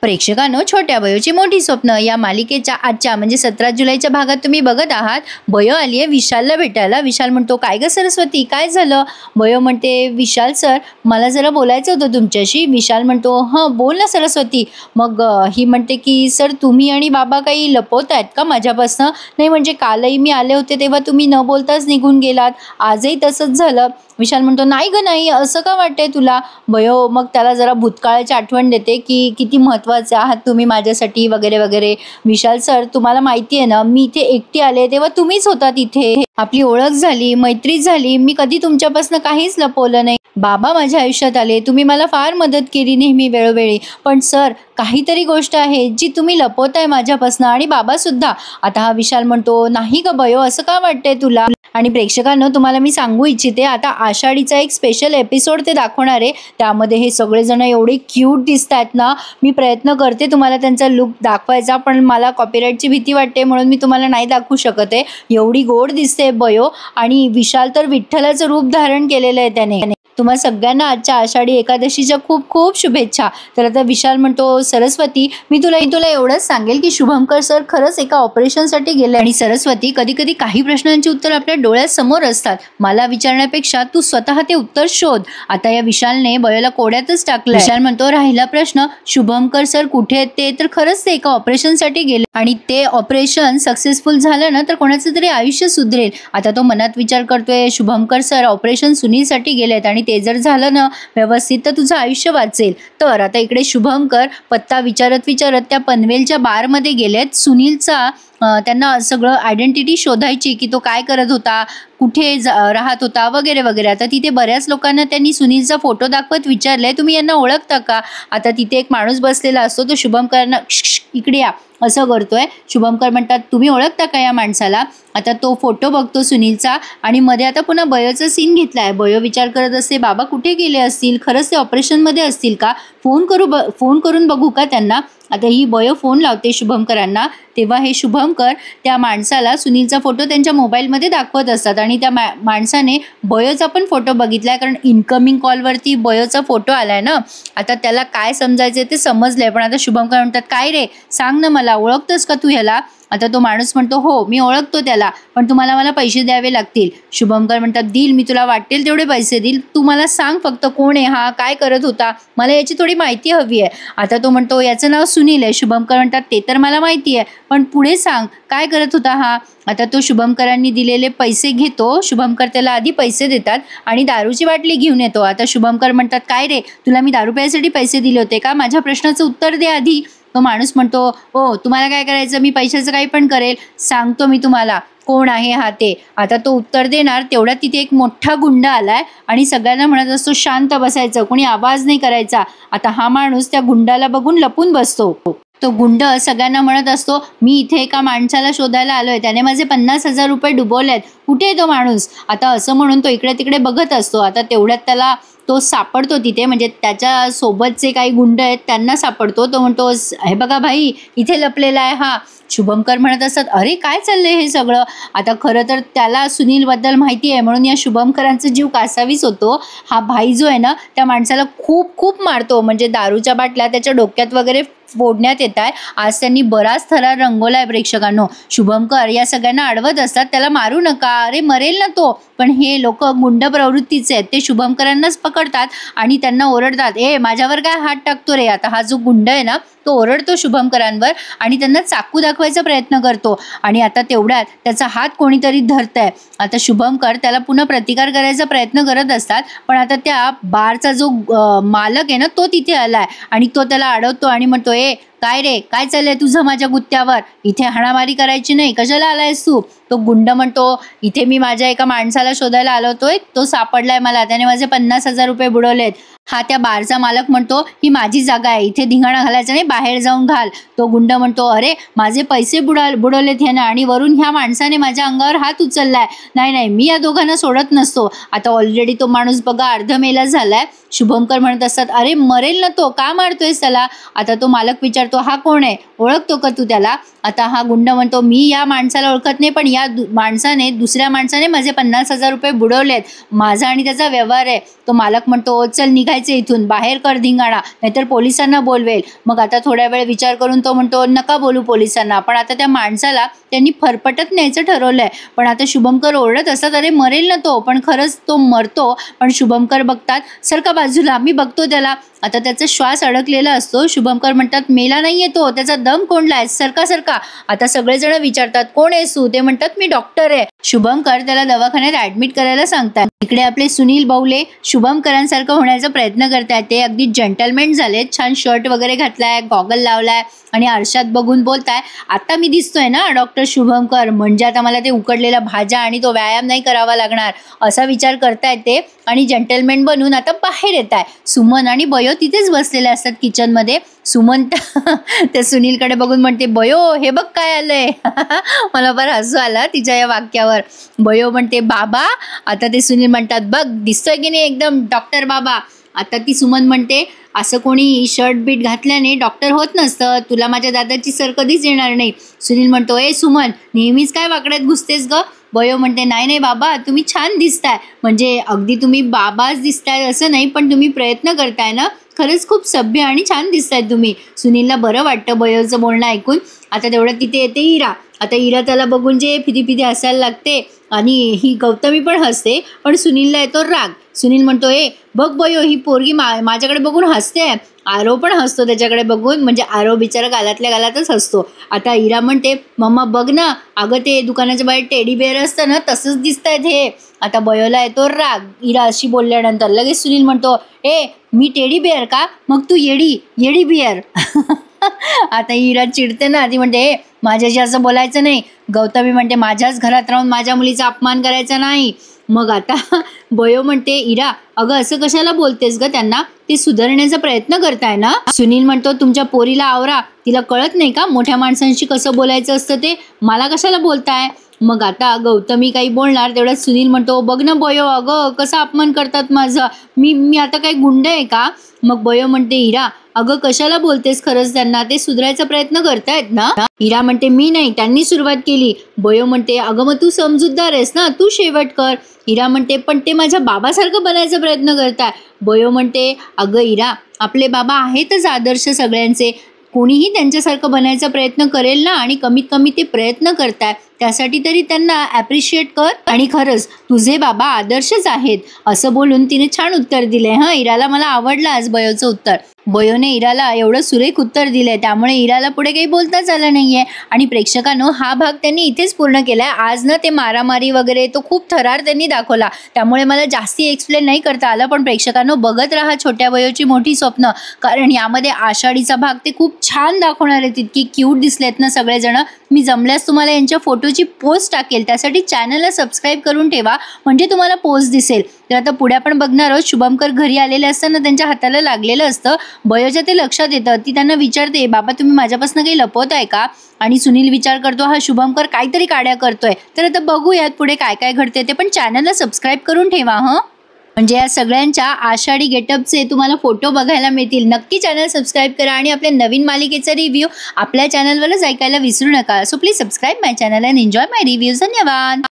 प्रेक्षकांनो, छोट्या बयोची मोठी स्वप्न या मालिकेच्या आजच्या म्हणजे 17 जुलैच्या भागात तुम्ही बघत आहात. बयो आली आहे विशालला भेटायला. विशाल म्हणतो, काय ग सरस्वती, काय झालं? बयो म्हणते, विशाल सर, मला जरा बोलायचं होतं तुमच्याशी. विशाल म्हणतो, हां बोल ना सरस्वती. मग ही म्हणते की सर, तुम्ही आणि बाबा काही लपवत आहेत का माझ्यापासनं? नाही म्हणजे कालही मी आले होते तेव्हा तुम्ही न बोलताच निघून गेलात, आजही तसंच झालं. विशाल म्हणतो, नाही ग नाही, असं का वाटतंय तुला? बयो मग त्याला जरा भूतकाळाची आठवण देते की किती महत्त्वाचे आहात तुम्ही माझ्यासाठी वगैरे वगैरे. विशाल सर, तुम्हाला माहिती आहे ना, मी इथे एकटी आले तेव्हा तुम्हीच होतात इथे. आपली ओळख झाली, मैत्री झाली, मी कधी तुमच्यापासून काहीच लपवलं नाही. बाबा माझ्या आयुष्यात आले, तुम्ही मला फार मदत केली नेहमी वेळोवेळी. पण सर, काहीतरी गोष्ट आहे जी तुम्ही लपवताय माझ्यापासून आणि बाबा सुद्धा. आता हा विशाल म्हणतो, नाही ग बयो, असं का वाटतंय तुला? आणि प्रेक्षकांनो, तुम्हाला मी सांगू इच्छिते, आता आषाढीचा एक स्पेशल एपिसोड ते दाखवणार आहे. त्यामध्ये हे सगळेजण एवढे क्यूट दिसत आहेत ना. मी प्रयत्न करते तुम्हाला त्यांचा लुक दाखवायचा, पण मला कॉपीराईटची भीती वाटते म्हणून मी तुम्हाला नाही दाखवू शकत आहे. एवढी गोड दिसते बयो. आणि विशाल तर विठ्ठलाचं रूप धारण केलेलं आहे त्याने. तुम्हा सगळ्यांना आजच्या आषाढी एकादशीच्या खूप खूप शुभेच्छा. तर आता विशाल म्हणतो, सरस्वती, मी तुला एवढंच सांगेल की शुभंकर सर खरंच एका ऑपरेशनसाठी गेले. आणि सरस्वती, कधी कधी काही प्रश्नांची उत्तर आपल्या डोळ्यासमोर असतात. मला विचारण्यापेक्षा तू स्वतः ते उत्तर शोध. आता या विशालने बयोला कोड्यातच टाकलं. विशाल म्हणतो, राहिला प्रश्न शुभंकर सर कुठे आहेत ते. तर खरंच ते एका ऑपरेशनसाठी गेले आणि ते ऑपरेशन सक्सेसफुल झालं ना तर कोणाचं तरी आयुष्य सुधरेल. आता तो मनात विचार करतोय, शुभंकर सर ऑपरेशन सुनीलसाठी गेलेत आणि ते जर झालं ना व्यवस्थित तर तुझं आयुष्य वाचेल. तर आता इकडे शुभंकर पत्ता विचारत विचारत त्या पनवेलच्या बारमध्ये गेलेत. सुनीलचा त्यांना सगळं आयडेंटिटी शोधायची की तो काय करत होता, कुठे राहत होता वगैरे वगैरे. आता तिथे बऱ्याच लोकांना त्यांनी सुनीलचा फोटो दाखवत विचारलंय, तुम्ही यांना ओळखता का? आता तिथे एक माणूस बसलेला असतो, तो शुभंकरांना इकडे या असं करतोय. शुभंकर म्हणतात, तुम्ही ओळखता का या माणसाला? आता तो फोटो बघतो सुनीलचा आणि मध्ये आता पुन्हा बयोचा सीन घेतलाय. बयो विचार करत असते, बाबा कुठे गेले असतील, खरंच ते ऑपरेशनमध्ये असतील का? फोन करून बघू का त्यांना? आता ही बयो फोन लावते शुभंकरांना. तेव्हा हे शुभंकर त्या माणसाला सुनीलचा फोटो त्यांच्या मोबाईलमध्ये दाखवत असतात आणि त्या माणसाने बयोचा पण फोटो बघितलाय, कारण इनकमिंग कॉलवरती बयोचा फोटो आलाय ना. आता त्याला काय समजायचं ते समजलंय. पण आता शुभंकर म्हणतात, काय रे, सांग ना मला, ओळखतोस का तू ह्याला? आता तो माणूस म्हणतो, हो मी ओळखतो त्याला, पण तुम्हाला मला पैसे द्यावे लागतील. शुभंकर म्हणतात, देईल मी तुला वाटेल तेवढे पैसे देईल, तू मला सांग फक्त कोण आहे हा, काय करत होता, मला याची थोडी माहिती हवी आहे. आता तो म्हणतो, याचं नाव सुनील आहे. शुभंकर म्हणतात, ते तर मला माहिती आहे, पण पुढे सांग काय करत होता हा? आता तो शुभंकरांनी दिलेले पैसे घेतो. शुभंकर त्याला आधी पैसे देतात आणि दारूची बाटली घेऊन येतो. आता शुभंकर म्हणतात, काय रे, तुला मी दारू प्यायसाठी पैसे दिले होते का? माझ्या प्रश्नाचं उत्तर दे आधी. तो माणूस म्हणतो, ओ तुम्हाला काय करायचं, मी पैशाचं काही पण करेल, सांगतो मी तुम्हाला कोण आहे हा ते. आता तो उत्तर देणार तेवढ्यात तिथे एक मोठा गुंड आलाय आणि सगळ्यांना म्हणत असतो, शांत बसायचं, कोणी आवाज नाही करायचा. आता हा माणूस त्या गुंडाला बघून लपून बसतो. तो गुंड सगळ्यांना म्हणत असतो, मी इथे एका माणसाला शोधायला आलोय, त्याने माझे 50,000 रुपये डुबवलेत, कुठे आहे तो माणूस? आता असं म्हणून तो इकडे तिकडे बघत असतो. आता तेवढ्यात त्याला तो सापडतो तिथे, म्हणजे त्याच्या सोबतचे काही गुंड आहेत त्यांना सापडतो. तो म्हणतो, हे बघा भाई, इथे लपलेला आहे हा. शुभंकर म्हणत असतात, अरे काय चाललंय हे सगळं? आता खरं तर त्याला सुनीलबद्दल माहिती आहे म्हणून या शुभंकरांचा जीव कासावीस होतो. हा भाई जो आहे ना त्या माणसाला खूप खूप मारतो, म्हणजे दारूच्या बाटल्या त्याच्या डोक्यात वगैरे फोडण्यात येत आहे. आज त्यांनी बराच थरार रंगवलाय प्रेक्षकांनो. शुभंकर या सगळ्यांना अडवत असतात, त्याला मारू नका, अरे मरेल ना तो. पण हे लोक गुंड प्रवृत्तीचे आहेत, ते शुभंकरांनाच पकडतात आणि त्यांना ओरडतात, ए माझ्यावर काय हात टाकतो रे? आता हा जो गुंड आहे ना तो ओरडतो शुभंकरांवर आणि त्यांना चाकू दाखवायचा प्रयत्न करतो आणि आता तेवढ्यात त्याचा हात कोणीतरी धरतंय. आता शुभंकर त्याला पुन्हा प्रतिकार करायचा प्रयत्न करत असतात, पण आता त्या बारचा जो मालक आहे ना तो तिथे आलाय आणि तो त्याला अडवतो आणि म्हणतो, ए काय रे, काय चाललंय तुझं माझ्या गुत्त्यावर? इथे हाणामारी करायची नाही, कशाला आलायस तू? तो गुंड म्हणतो, इथे मी माझ्या एका माणसाला शोधायला आलो होतोय, तो सापडलाय मला, त्याने माझे 50,000 रुपये बुडवलेत. हा त्या बारचा मालक म्हणतो, ही माझी जागा आहे, इथे धिंगाणा घालायचा नाही, बाहेर जाऊन घाल. तो गुंड म्हणतो, अरे माझे पैसे बुडवलेत ह्यानं आणि वरून ह्या माणसाने माझ्या अंगावर हात उचललाय, नाही नाही मी या दोघांना सोडत नसतो. आता ऑलरेडी तो माणूस बघा अर्धमेला झालाय. शुभंकर म्हणत असतात, अरे मरेल ना तो, का मारतोयस त्याला? आता तो मालक विचारतो, हा कोण आहे, ओळखतो का तू त्याला? आता हा गुंड म्हणतो, मी या माणसाला ओळखत नाही, पण या त्या माणसाने दुसऱ्या माणसाने माझे 50,000 रुपये बुडवलेत, माझा आणि त्याचा व्यवहार आहे. तो मालक म्हणतो चल निघायचं इथून, बाहेर कर धिंगाणा नाहीतर पोलिसांना बोलवेल. मग आता थोड्या वेळ विचार करून तो म्हणतो नका बोलू पोलिसांना. पण आता त्या माणसाला त्यांनी फरफटत न्यायचं ठरवलंय. पण आता शुभंकर ओरडत असतात अरे मरेल ना तो, पण खरंच तो मरतो. पण शुभंकर बघतात सरका बाजूला, मी बघतो त्याला. आता त्याचा श्वास अडकलेला असतो. शुभंकर म्हणतात मेला नाहीये तो, त्याचा दम कोंडलाय, सरका सरका. आता सगळेजण विचारतात कोण आहेस तू? ते म्हणतात मी डॉक्टर आहे. शुभंकर त्याला दवाखान्यात ऍडमिट करायला सांगतात. इकडे आपले सुनील बावले शुभंकरांसारखं होण्याचा प्रयत्न करतात. ते अगदी जंटलमॅन झालेत, छान शर्ट वगैरे घातलाय, गॉगल लावलाय आणि आरशात बघून बोलताय आता मी दिसतोय ना डॉक्टर शुभंकर, म्हणजे आता मला ते उकडलेल्या भाज्या आणि तो व्यायाम नाही करावा लागणार असा विचार करतायत ते. आणि जंटलमॅन बनून आता बाहेर येत आहे. सुमन आणि बयो तिथेच बसलेले असतात किचनमध्ये. सुमन त्या सुनीलकडे बघून म्हणते बयो हे बघ काय आलंय. मला बरं हसू आला तिच्या या वाक्यावर. बयो म्हणते बाबा. आता ते सुनील म्हणतात बघ दिसतोय की नाही एकदम डॉक्टर बाबा. आता ती सुमन म्हणते असं कोणी शर्ट बीट घातल्याने डॉक्टर होत नसतं, तुला माझ्या दादाची सर कधीच येणार नाही. सुनील म्हणतो ए सुमन नेहमीच काय वाकड्यात घुसतेस ग. बयो म्हणते नाही नाही बाबा तुम्ही छान दिसताय, म्हणजे अगदी तुम्ही बाबाच दिसताय असं नाही, पण तुम्ही प्रयत्न करताय ना, खरंच खूप सभ्य आणि छान दिसताय तुम्ही. सुनीलला बरं वाटतं बयोचं बोलणं ऐकून. आता तेवढं तिथे येते इरा. आता इरा त्याला बघून जे फिदी फिदी हसायला लागते आणि ही गौतमी पण हसते. पण सुनीलला येतो राग. सुनील म्हणतो ए बघ बयो ही पोरगी माझ्याकडे बघून हसते. आरव पण हसतो त्याच्याकडे बघून, म्हणजे आरव बिचारा गालातल्या गालातच हसतो. आता इरा म्हणते मम्मा बघ ना, अगं ते दुकानाच्या बाहेर टेडी बेअर असतं ना तसंच दिसतायत हे. आता बयोला येतो राग इरा अशी बोलल्यानंतर. लगेच सुनील म्हणतो ए मी टेडी बेअर का, मग तू येडी बिअर. आता इरा चिडते ना, ती म्हणते ए माझ्याशी असं बोलायचं नाही. गौतमी म्हणते माझ्याच घरात राहून माझ्या मुलीचा अपमान करायचा नाही. मग आता बयो म्हणते इरा अगं असं कशाला बोलतेस ग त्यांना, ते सुधारण्याचा प्रयत्न करताय ना. सुनील म्हणतो तुमच्या पोरीला आवरा, तिला कळत नाही का मोठ्या माणसांशी कसं बोलायचं असतं ते, मला कशाला बोलताय. मग आता गौतमी काही बोलणार तेवढ्यात सुनील म्हणतो बघ ना बयो अगं कसा अपमान करतात माझा, मी आता काही गुंड आहे का. मग बयो म्हणते इरा अगं कशाला बोलतेस, खरंच त्यांना ते सुधारायचा प्रयत्न करतायत ना. इरा म्हणते मी नाही त्यांनी सुरुवात केली. बयो म्हणते अगं मग तू समजूतदार आहेस ना, तू शेवट कर. इरा म्हणते पण ते माझ्या बाबासारखं बनायचा प्रयत्न करताय. बयो म्हणते अगं इरा आपले बाबा आहेतच आदर्श सगळ्यांचे, कोणीही त्यांच्यासारखं बनायचा प्रयत्न करेल ना, आणि कमीत कमी ते प्रयत्न करताय त्यासाठी तरी त्यांना ॲप्रिशिएट कर. आणि खरंच तुझे बाबा आदर्शच आहेत असं बोलून तिने छान उत्तर दिले. हां इराला मला आवडलं आज बयोचं उत्तर. बयोने इराला एवढं सुरेख उत्तर दिलंय त्यामुळे इराला पुढे काही बोलताच आलं नाहीये. आणि प्रेक्षकांनो हा भाग त्यांनी इथेच पूर्ण केलाय. आज ना ते मारामारी वगैरे तो खूप थरार त्यांनी दाखवला, त्यामुळे मला जास्ती एक्सप्लेन नाही करता आलं. पण प्रेक्षकांनो बघत राहा छोट्या बयोची मोठी स्वप्न, कारण यामध्ये आषाढीचा भाग ते खूप छान दाखवणार आहेत. इतकी क्यूट दिसलेत ना सगळेजण. मी जमल्यास तुम्हाला यांच्या फोटोची पोस्ट टाकेल, त्यासाठी चॅनलला सबस्क्राईब करून ठेवा म्हणजे तुम्हाला पोस्ट दिसेल. तर आता पुढे आपण बघणार आहोत शुभंकर घरी आलेले असताना त्यांच्या हाताला लागलेलं असतं. बयोच्या ते लक्षात येतं. ती त्यांना विचारते बाबा तुम्ही माझ्यापासून काही लपवताय का. आणि सुनील विचार करतो हा शुभंकर काहीतरी काड्या करतोय. तर आता बघूयात पुढे काय काय घडते ते, पण चॅनलला सबस्क्राईब करून ठेवा हं, म्हणजे या सगळ्यांच्या आषाढी गेटअपचे तुम्हाला फोटो बघायला मिळतील. नक्की चॅनल सबस्क्राईब करा आणि आपल्या नवीन मालिकेचा रिव्ह्यू आपल्या चॅनलवरच ऐकायला विसरू नका. So please subscribe my channel and enjoy my reviews. धन्यवाद.